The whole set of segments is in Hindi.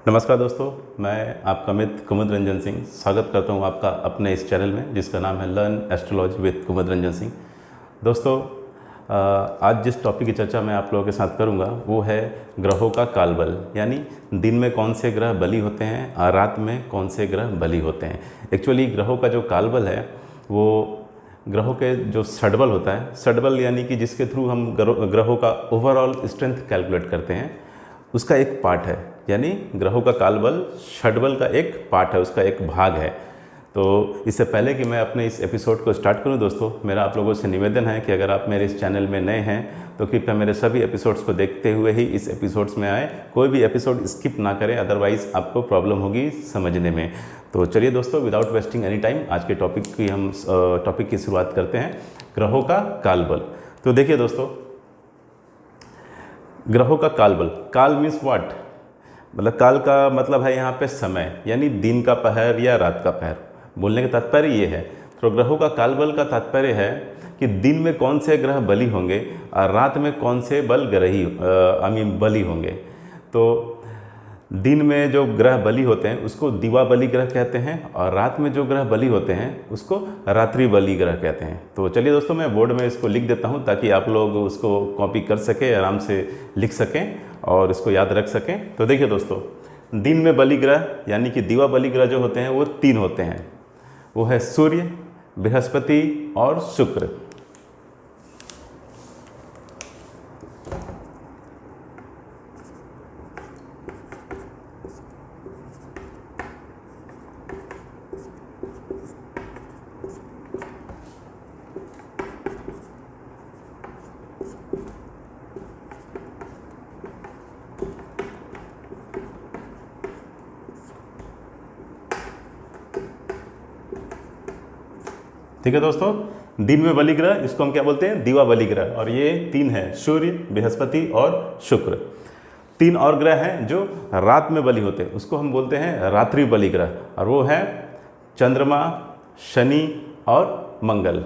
नमस्कार दोस्तों, मैं आपका मित्र कुमुद रंजन सिंह स्वागत करता हूं आपका अपने इस चैनल में जिसका नाम है लर्न एस्ट्रोलॉजी विद कुमुद रंजन सिंह। दोस्तों, आज जिस टॉपिक की चर्चा मैं आप लोगों के साथ करूंगा वो है ग्रहों का कालबल, यानी दिन में कौन से ग्रह बली होते हैं और रात में कौन से ग्रह बली होते हैं। एक्चुअली ग्रहों का जो कालबल है वो ग्रहों के जो षडबल होता है, षडबल यानी कि जिसके थ्रू हम ग्रहों का ओवरऑल स्ट्रेंथ कैलकुलेट करते हैं, उसका एक पार्ट है। यानी ग्रहों का कालबल षडबल का एक पार्ट है, उसका एक भाग है। तो इससे पहले कि मैं अपने इस एपिसोड को स्टार्ट करूं दोस्तों, मेरा आप लोगों से निवेदन है कि अगर आप मेरे इस चैनल में नए हैं तो कृपया मेरे सभी एपिसोड्स को देखते हुए ही इस एपिसोड्स में आए, कोई भी एपिसोड स्किप ना करें, अदरवाइज़ आपको प्रॉब्लम होगी समझने में। तो चलिए दोस्तों, विदाउट वेस्टिंग एनी टाइम आज के टॉपिक की शुरुआत करते हैं, ग्रहों का कालबल। तो देखिए दोस्तों, ग्रहों का कालबल, काल मीन्स व्हाट, मतलब काल का मतलब है यहाँ पे समय, यानी दिन का पहर या रात का पहर। बोलने का तात्पर्य ये है। तो ग्रहों का कालबल का तात्पर्य है कि दिन में कौन से ग्रह बली होंगे और रात में कौन से बली होंगे। तो दिन में जो ग्रह बली होते हैं उसको दिवा बली ग्रह कहते हैं और रात में जो ग्रह बली होते हैं उसको रात्रि बली ग्रह कहते हैं। तो चलिए दोस्तों, मैं बोर्ड में इसको लिख देता हूं ताकि आप लोग उसको कॉपी कर सकें, आराम से लिख सकें और इसको याद रख सकें। तो देखिए दोस्तों, दिन में बली ग्रह यानी कि दिवा बली ग्रह जो होते हैं वो 3 होते हैं। वो है सूर्य, बृहस्पति और शुक्र। ठीक है दोस्तों, दिन में बली ग्रह इसको हम क्या बोलते हैं, दिवा बली ग्रह, और ये 3 है, सूर्य, बृहस्पति और शुक्र। 3 और ग्रह हैं जो रात में बली होते हैं, उसको हम बोलते हैं रात्रि बली ग्रह, और वो है चंद्रमा, शनि और मंगल।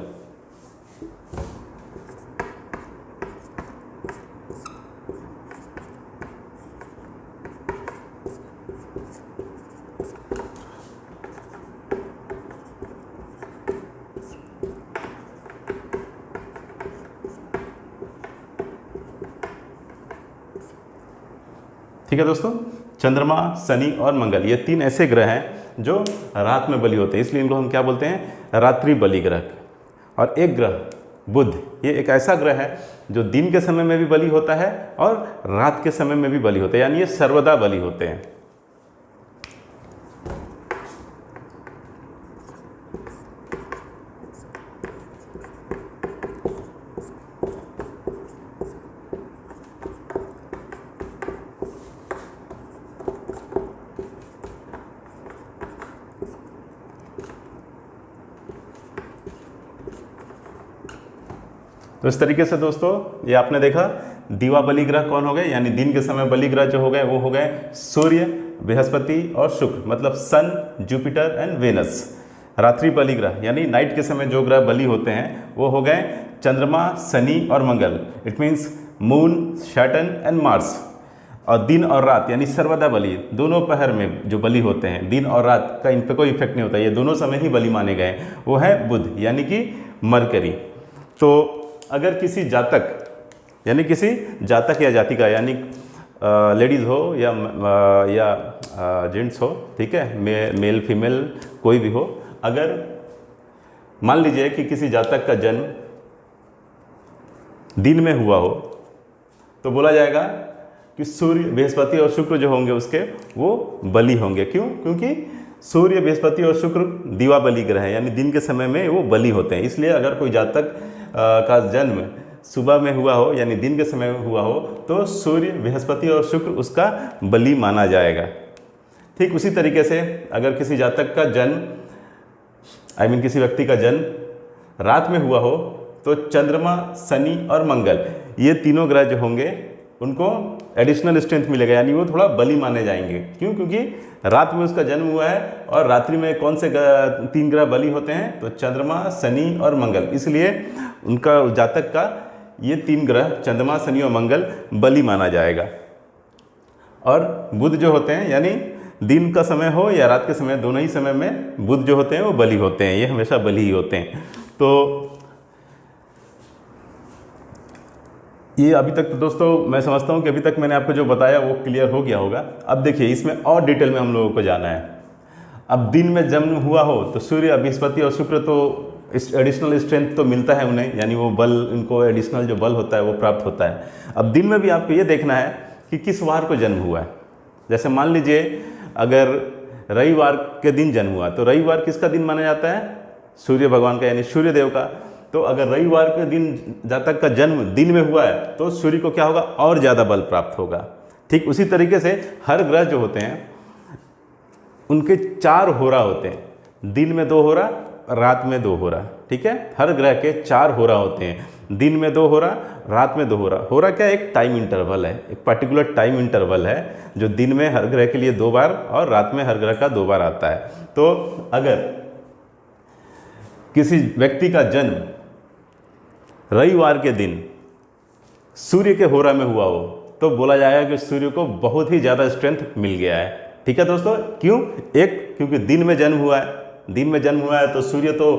ठीक है दोस्तों, चंद्रमा, शनि और मंगल, ये 3 ऐसे ग्रह हैं जो रात में बली होते हैं, इसलिए इनको हम क्या बोलते हैं, रात्रि बली ग्रह। और एक ग्रह बुध, ये एक ऐसा ग्रह है जो दिन के समय में भी बली होता है और रात के समय में भी बली होता है, यानी ये सर्वदा बली होते हैं। तो इस तरीके से दोस्तों, ये आपने देखा दिवा बली ग्रह कौन हो गए, यानी दिन के समय बली ग्रह जो हो गए वो हो गए सूर्य, बृहस्पति और शुक्र, मतलब सन, जुपिटर एंड वेनस। रात्रि बली ग्रह यानी नाइट के समय जो ग्रह बली होते हैं वो हो गए चंद्रमा, शनि और मंगल, it means moon, Saturn and Mars. और दिन और रात यानी सर्वदा बली, दोनों पहर में जो बली होते हैं, दिन और रात का इन पर कोई इफेक्ट नहीं होता, ये दोनों समय ही बली माने गए, वो है बुध यानी कि मरकरी। तो अगर किसी जातक यानी किसी जातक या जातिका, यानी लेडीज़ हो या जेंट्स हो, ठीक है, मेल फीमेल कोई भी हो, अगर मान लीजिए कि किसी जातक का जन्म दिन में हुआ हो तो बोला जाएगा कि सूर्य, बृहस्पति और शुक्र जो होंगे उसके वो बली होंगे। क्यों? क्योंकि सूर्य, बृहस्पति और शुक्र दिवा बली ग्रह है, यानी दिन के समय में वो बली होते हैं। इसलिए अगर कोई जातक का जन्म सुबह में हुआ हो यानी दिन के समय में हुआ हो तो सूर्य, बृहस्पति और शुक्र उसका बली माना जाएगा। ठीक उसी तरीके से अगर किसी जातक का जन्म किसी व्यक्ति का जन्म रात में हुआ हो तो चंद्रमा, शनि और मंगल, ये तीनों ग्रह जो होंगे उनको एडिशनल स्ट्रेंथ मिलेगा, यानी वो थोड़ा बली माने जाएंगे। क्यों? क्योंकि रात में उसका जन्म हुआ है और रात्रि में कौन से 3 ग्रह बली होते हैं, तो चंद्रमा, शनि और मंगल, इसलिए उनका जातक का ये 3 ग्रह चंद्रमा, शनि और मंगल बली माना जाएगा। और बुध जो होते हैं यानी दिन का समय हो या रात के समय, दोनों ही समय में बुध जो होते हैं वो बली होते हैं, ये हमेशा बली ही होते हैं। तो ये अभी तक तो दोस्तों मैं समझता हूँ कि अभी तक मैंने आपको जो बताया वो क्लियर हो गया होगा। अब देखिए इसमें और डिटेल में हम लोगों को जाना है। अब दिन में जन्म हुआ हो तो सूर्य, बृहस्पति और शुक्र तो एडिशनल स्ट्रेंथ तो मिलता है उन्हें, यानी वो बल, इनको एडिशनल जो बल होता है वो प्राप्त होता है। अब दिन में भी आपको ये देखना है कि किस वार को जन्म हुआ है। जैसे मान लीजिए अगर रविवार के दिन जन्म हुआ तो रविवार किसका दिन माना जाता है? सूर्य भगवान का, यानी सूर्य देव का। तो अगर रविवार के दिन जातक का जन्म दिन में हुआ है तो सूर्य को क्या होगा? और ज़्यादा बल प्राप्त होगा। ठीक उसी तरीके से हर ग्रह जो होते हैं उनके 4 होरा होते हैं, दिन में 2 होरा, रात में 2 होरा। ठीक है, हर ग्रह के 4 होरा होते हैं, दिन में 2 होरा, रात में 2 होरा। होरा क्या? एक टाइम इंटरवल है, एक पर्टिकुलर टाइम इंटरवल है जो दिन में हर ग्रह के लिए 2 बार और रात में हर ग्रह का 2 बार आता है। तो अगर किसी व्यक्ति का जन्म रविवार के दिन सूर्य के होरा में हुआ हो तो बोला जाएगा कि सूर्य को बहुत ही ज़्यादा स्ट्रेंथ मिल गया है। ठीक है दोस्तों, क्यों? एक, क्योंकि दिन में जन्म हुआ है, दिन में जन्म हुआ है तो सूर्य तो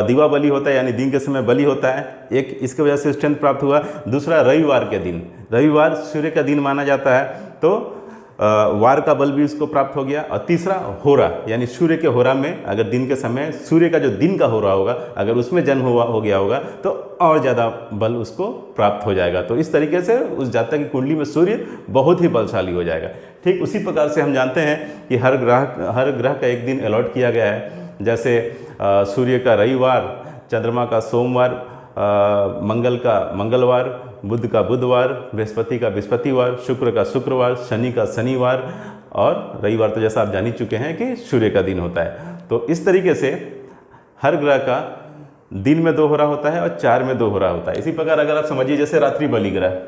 दिवा बली होता है, यानी दिन के समय बली होता है, एक इसके वजह से स्ट्रेंथ प्राप्त हुआ। दूसरा, रविवार के दिन, रविवार सूर्य का दिन माना जाता है तो वार का बल भी उसको प्राप्त हो गया। और तीसरा, होरा, यानी सूर्य के होरा में अगर दिन के समय सूर्य का जो दिन का होरा होगा अगर उसमें जन्म हो गया होगा तो और ज़्यादा बल उसको प्राप्त हो जाएगा। तो इस तरीके से उस जातक की कुंडली में सूर्य बहुत ही बलशाली हो जाएगा। ठीक उसी प्रकार से हम जानते हैं कि हर ग्रह का एक दिन अलॉट किया गया है। जैसे सूर्य का रविवार, चंद्रमा का सोमवार, मंगल का मंगलवार, बुध का बुधवार, बृहस्पति का बृहस्पतिवार, शुक्र का शुक्रवार, शनि का शनिवार और रविवार तो जैसा आप जान ही चुके हैं कि सूर्य का दिन होता है। तो इस तरीके से हर ग्रह का दिन में 2 होरा होता है और 4 में 2 होरा होता है। इसी प्रकार अगर आप समझिए जैसे रात्रि बलि ग्रह,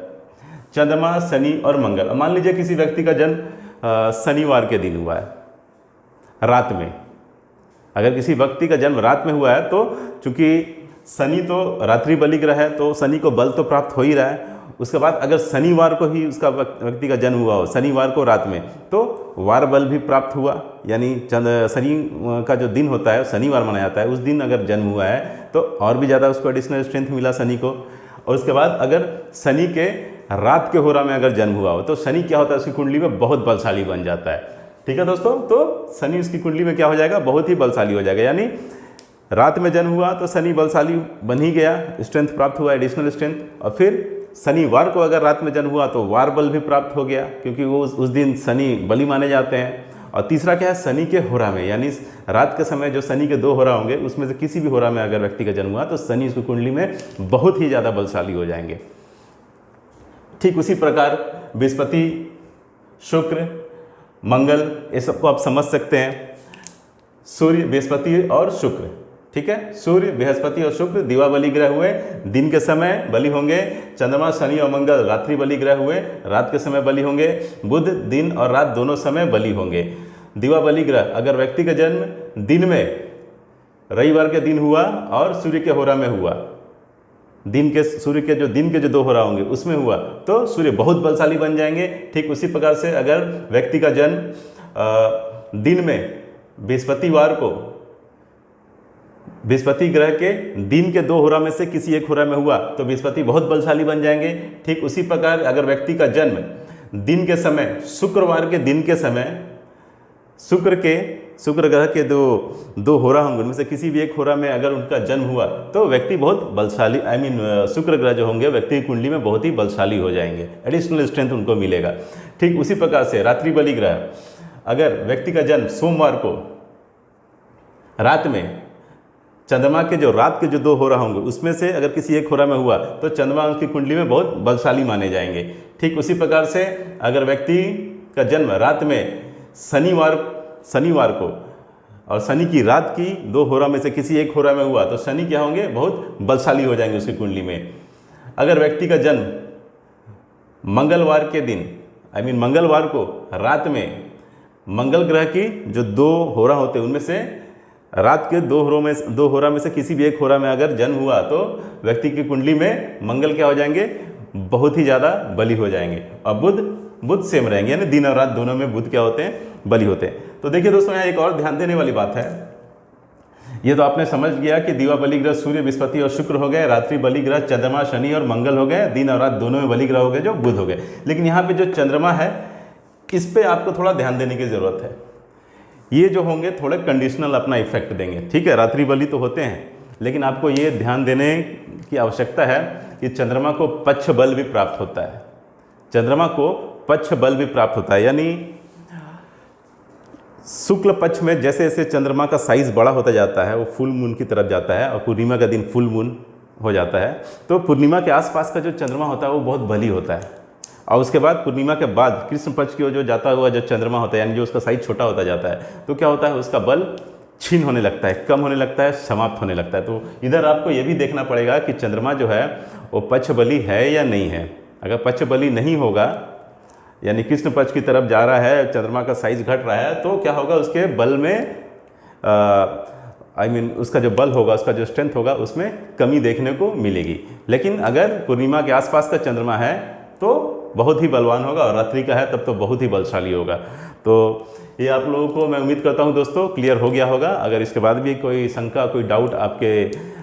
चंद्रमा, शनि और मंगल। मान लीजिए किसी व्यक्ति का जन्म शनिवार के दिन हुआ है रात में, अगर किसी व्यक्ति का जन्म रात में हुआ है तो चूंकि शनि तो रात्रि बलि ग्रह है तो शनि को बल तो प्राप्त हो ही रहा है। उसके बाद अगर शनिवार को ही उसका व्यक्ति का जन्म हुआ हो, शनिवार को रात में, तो वार बल भी प्राप्त हुआ, यानी शनि का जो दिन होता है शनिवार माना जाता है, उस दिन अगर जन्म हुआ है तो और भी ज़्यादा उसको एडिशनल स्ट्रेंथ मिला शनि को। और उसके बाद अगर शनि के रात के होरा में अगर जन्म हुआ हो तो शनि क्या होता है? उसकी कुंडली में बहुत बलशाली बन जाता है। ठीक है दोस्तों, तो शनि उसकी कुंडली में क्या हो जाएगा? बहुत ही बलशाली हो जाएगा। यानी रात में जन्म हुआ तो शनि बलशाली बन ही गया, स्ट्रेंथ प्राप्त हुआ, एडिशनल स्ट्रेंथ। और फिर शनिवार को अगर रात में जन्म हुआ तो वार बल भी प्राप्त हो गया, क्योंकि वो उस दिन शनि बली माने जाते हैं। और तीसरा क्या है? शनि के होरा में, यानी रात के समय जो शनि के 2 होरा होंगे उसमें से किसी भी होरा में अगर व्यक्ति का जन्म हुआ तो शनि उसकी कुंडली में बहुत ही ज़्यादा बलशाली हो जाएंगे। ठीक उसी प्रकार बृहस्पति, शुक्र, मंगल, ये सबको आप समझ सकते हैं। सूर्य, बृहस्पति और शुक्र, ठीक है, सूर्य, बृहस्पति और शुक्र दिवा बलि ग्रह हुए, दिन के समय बलि होंगे। चंद्रमा, शनि और मंगल रात्रि बलि ग्रह हुए, रात के समय बलि होंगे। बुध दिन और रात दोनों समय बलि होंगे। दिवा बलि ग्रह अगर व्यक्ति का जन्म दिन में रविवार के दिन हुआ और सूर्य के होरा में हुआ, दिन के सूर्य के जो दिन के जो 2 होरा होंगे उसमें हुआ तो सूर्य बहुत बलशाली बन जाएंगे। ठीक उसी प्रकार से अगर व्यक्ति का जन्म दिन में बृहस्पतिवार को, बृहस्पति ग्रह के दिन के 2 होरा में से किसी एक होरा में हुआ तो बृहस्पति बहुत बलशाली बन जाएंगे। ठीक उसी प्रकार अगर व्यक्ति का जन्म दिन के समय, शुक्रवार के दिन के समय, शुक्र ग्रह के 2 होरा होंगे उनमें से किसी भी एक होरा में अगर उनका जन्म हुआ तो व्यक्ति बहुत बलशाली, शुक्र ग्रह जो होंगे व्यक्ति की कुंडली में बहुत ही बलशाली हो जाएंगे, एडिशनल स्ट्रेंथ उनको मिलेगा। ठीक उसी प्रकार से रात्रि बलि ग्रह अगर व्यक्ति का जन्म सोमवार को रात में, चंद्रमा के जो रात के जो 2 होरा होंगे उसमें से अगर किसी एक होरा में हुआ तो चंद्रमा उसकी कुंडली में बहुत बलशाली माने जाएंगे। ठीक उसी प्रकार से अगर व्यक्ति का जन्म रात में शनिवार को और शनि की रात की 2 होरा में से किसी एक होरा में हुआ तो शनि क्या होंगे? बहुत बलशाली हो जाएंगे उसकी कुंडली में। अगर व्यक्ति का जन्म मंगलवार के दिन, मंगलवार को रात में, मंगल ग्रह की जो 2 होरा होते हैं उनमें से रात के 2 होरा में से किसी भी एक होरा में अगर जन्म हुआ तो व्यक्ति की कुंडली में मंगल क्या हो जाएंगे? बहुत ही ज़्यादा बली हो जाएंगे। और बुध सेम रहेंगे, यानी दिन और रात दोनों में बुध क्या होते हैं? बलि होते हैं। तो देखिए दोस्तों, यहाँ एक और ध्यान देने वाली बात है। ये तो आपने समझ गया कि दिवा बलि ग्रह सूर्य, बृहस्पति और शुक्र हो गए, रात्रि बलि ग्रह चंद्रमा, शनि और मंगल हो गए, दिन और रात दोनों में बलि ग्रह हो गए जो बुध हो गए। लेकिन यहाँ पे जो चंद्रमा है, इस पे आपको थोड़ा ध्यान देने की ज़रूरत है। ये जो होंगे थोड़े कंडीशनल अपना इफेक्ट देंगे, ठीक है। रात्रि बलि तो होते हैं, लेकिन आपको ये ध्यान देने की आवश्यकता है कि चंद्रमा को पक्ष बल भी प्राप्त होता है। चंद्रमा को पक्ष बल भी प्राप्त होता है, यानी शुक्ल पक्ष में जैसे जैसे चंद्रमा का साइज़ बड़ा होता जाता है, वो फुल मून की तरफ जाता है और पूर्णिमा का दिन फुल मून हो जाता है, तो पूर्णिमा के आसपास का जो चंद्रमा होता है वो बहुत बली होता है। और उसके बाद पूर्णिमा के बाद कृष्ण पक्ष की ओर जो जाता हुआ जो चंद्रमा होता है, यानी जो उसका साइज छोटा होता जाता है, तो क्या होता है, उसका बल क्षीण होने लगता है, कम होने लगता है, समाप्त होने लगता है। तो इधर आपको ये भी देखना पड़ेगा कि चंद्रमा जो है वो पक्ष बली है या नहीं है। अगर पक्ष बली नहीं होगा, यानी कृष्ण पक्ष की तरफ जा रहा है, चंद्रमा का साइज घट रहा है, तो क्या होगा, उसके बल में उसका जो बल होगा, उसका जो स्ट्रेंथ होगा, उसमें कमी देखने को मिलेगी। लेकिन अगर पूर्णिमा के आसपास का चंद्रमा है तो बहुत ही बलवान होगा, और रात्रि का है तब तो बहुत ही बलशाली होगा। तो ये आप लोगों को मैं उम्मीद करता हूँ दोस्तों क्लियर हो गया होगा। अगर इसके बाद भी कोई शंका, कोई डाउट आपके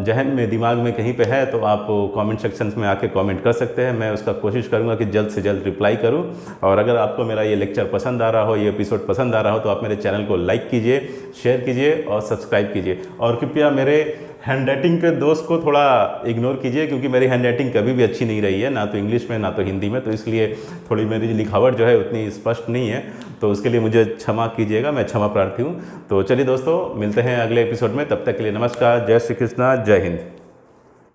जहन में, दिमाग में कहीं पे है, तो आप कमेंट सेक्शन में आके कमेंट कर सकते हैं। मैं उसका कोशिश करूँगा कि जल्द से जल्द रिप्लाई करूँ। और अगर आपको मेरा ये लेक्चर पसंद आ रहा हो, ये एपिसोड पसंद आ रहा हो, तो आप मेरे चैनल को लाइक कीजिए, शेयर कीजिए और सब्सक्राइब कीजिए। और कृपया मेरे हैंड राइटिंग के दोस्त को थोड़ा इग्नोर कीजिए, क्योंकि मेरी हैंड राइटिंग कभी भी अच्छी नहीं रही है, ना तो इंग्लिश में ना तो हिंदी में, तो इसलिए थोड़ी मेरी लिखावट जो है उतनी स्पष्ट नहीं है। तो उसके लिए मुझे क्षमा कीजिएगा, मैं क्षमा प्रार्थी हूँ। तो चलिए दोस्तों, मिलते हैं अगले एपिसोड में। तब तक के लिए नमस्कार, जय श्री कृष्णा, जय हिंद।